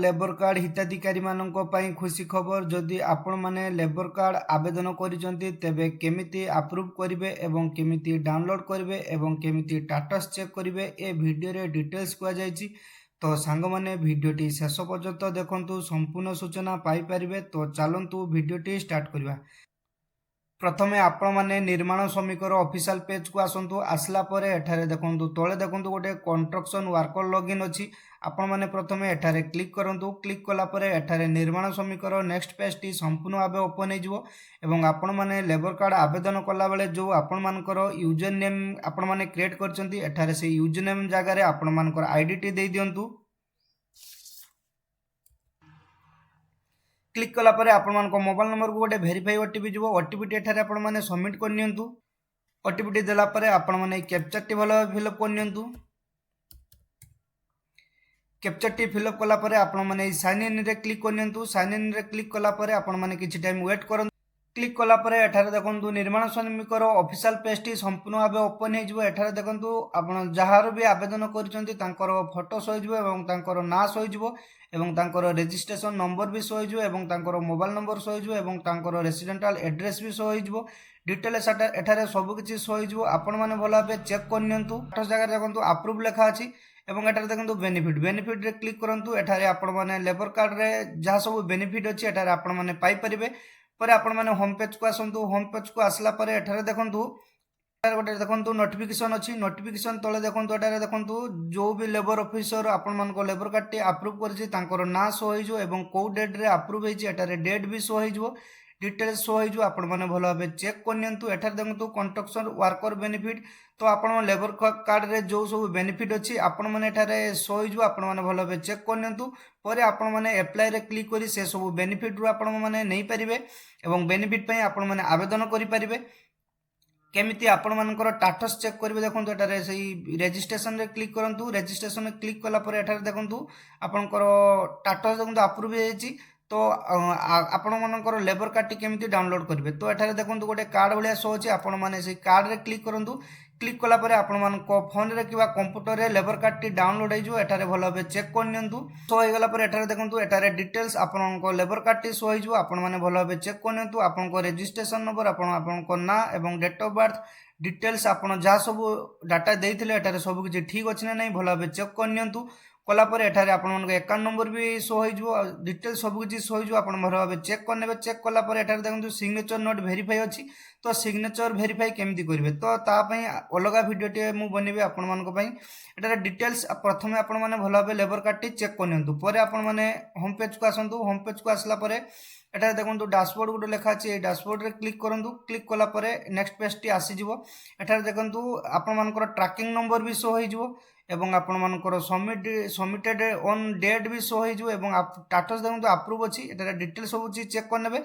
Labour card हिताधिकारी मानक पई खुशी खबर जदि आपण माने लेबर कार्ड आवेदन करिसंती तेबे केमिति अप्रूव करिवे एवं केमिति डाउनलोड करिवे एवं केमिति स्टेटस चेक करिवे ए वीडियो रे डिटेल्स कुआ जायछि। तो सांग माने वीडियोटी शेष पर्यंत देखंतु संपूर्ण सूचना पाई परिवे। तो चलंतु वीडियोटी स्टार्ट करिवा। प्रथमे आपण माने निर्माण श्रमिकर ऑफिशियल पेज को आसंतु। आसला परे एठारे देखंतु तळे देखंतु गोटे कंस्ट्रक्शन वर्कर लॉगिन अछि। आपण माने प्रथमे एठारे क्लिक करंतु। क्लिक कला परे एठारे निर्माण श्रमिकर नेक्स्ट पेज टी संपूर्ण भाबे ओपन हेजिवो एवं आपण माने लेबर कार्ड आवेदन कला बेले जो आपण मानकर यूजर नेम आपण माने क्रिएट करचंती एठारे से यूजर नेम जगह रे आपण मानकर आईडी टी देई दियंतु। क्लिक कला परे आपण मानको मोबाइल नंबर को गोटे वेरीफाई ओटीपी जीवो। ओटीपी टी एठारे आपण माने सबमिट कर नियंतु। ओटीपी टी देला परे आपण माने कैप्चा टी भलो फिलअप कर नियंतु। कैप्चा टी फिलअप कला परे आपण माने साइन इन रे क्लिक कर नियंतु। साइन इन रे क्लिक कला परे आपण माने किछि टाइम वेट करन। क्लिक कला परे एठारे देखंतु निर्माण श्रमिकर ऑफिशियल पेज टी संपूर्ण भाबे ओपन हे जिवो। एठारे देखंतु आपण जहार भी आवेदन करिसंती तांकर फोटो शो जिवो एवं तांकर ना शो जिवो एवं तांकर रजिस्ट्रेशन नंबर भी शो जिवो एवं तांकर मोबाइल नंबर शो जिवो एवं तांकर रेसिडेंटल एड्रेस भी शो जिवो। डिटेल्स एठारे सब किछि शो जिवो। आपण माने भला भाबे चेक कर नियंतु। आठ जगह देखंतु अप्रूव लेखा अछि एवं एठारे देखंतु बेनिफिट रे क्लिक करंतु। एठारे आपण माने लेबर कार्ड रे जहा सब बेनिफिट अछि एठारे आपण माने पाई परिबे। परे आपण माने होम पेज को आसंतु। होम पेज को आसला परे एठारे देखंतु गोटे देखंतु नोटिफिकेशन अछि। नोटिफिकेशन तळे देखंतु एठारे देखंतु जो भी लेबर ऑफिसर आपण मानको लेबर कार्ड टी अप्रूव करछि तांकर ना शो होइजो एवं को डेट रे अप्रूव हेछि एठारे डेट भी शो होइजो। डिटेल्स शो होइजो। आपण माने भलो भाबे चेक कर नियंतु। एठारे देखंतु कंस्ट्रक्शन वर्कर बेनिफिट तो आपण लेबर कार्ड रे जो सब बेनिफिट अछि आपण माने एठारे शो होइजो। आपण माने भलो भाबे चेक कर नियंतु। परे आपण माने अप्लाई रे क्लिक करी से सब बेनिफिट रु आपण माने नै परिबे एवं बेनिफिट पई आपण माने आवेदन करि परिबे। केमिति आपण मानकर स्टेटस चेक करिवे देखंतु एटारे सही रजिस्ट्रेशन रे क्लिक करंतु। रजिस्ट्रेशन रे क्लिक कला परे एटारे देखंतु आपनकर स्टेटस देखंतु अप्रूव हेछि। तो आपण मानकर लेबर कार्ड टी केमिति डाउनलोड करिवे तो एटारे देखंतु गोटे कार्ड भलिया शो अछि। आपण माने सही कार्ड रे क्लिक करंतु। क्लिक कला परे आपण मानको फोन रे किबा कंप्यूटर रे लेबर कार्ड टी डाउनलोड हेजो। एटारे भलो भाबे चेक कर नियंतु। शो होय गला परे एटारे देखंतु एटारे डिटेल्स आपनको लेबर कार्ड टी शो होइजो। आपण माने भलो भाबे चेक कर नियंतु। आपनको रजिस्ट्रेशन नंबर आपनको ना एवं डेट ऑफ बर्थ डिटेल्स आपण जहा सब डाटा देइथिले एटारे सब किछि ठीक अछि ना नै भलो भाबे चेक कर नियंतु। कला परे एठारे आपण मानको अकाउंट नंबर भी शो होइजो। डिटेल्स सब किछि शो होइजो। आपण भलो भाबे चेक कर नेबे। चेक कला परे एठारे देखंतु सिग्नेचर नोट वेरीफाई अछि। तो सिग्नेचर वेरीफाई केमिति करिवे तो ता पई अलगा वीडियो टे मु बनेबे आपण मानको पई। एटारे डिटेल्स प्रथमे आपण माने भलो भाबे लेबर कार्ड टी चेक कर नियंतु। परे आपण माने होम पेज को आसंतु। होम पेज को आसला परे एटारे देखंतु डैशबोर्ड गुडे लेखा अछि। ए डैशबोर्ड रे क्लिक करंतु। क्लिक कला परे नेक्स्ट पेज टी आसी जिवो। एटारे देखंतु आपण मानकर ट्रैकिंग नंबर भी शो होई जिवो एवं आपण मानकर सबमिटेड ऑन डेट भी शो होई जिवो एवं स्टेटस देखंतु अप्रूव अछि। एटारे डिटेल्स सब चेक कर नेबे।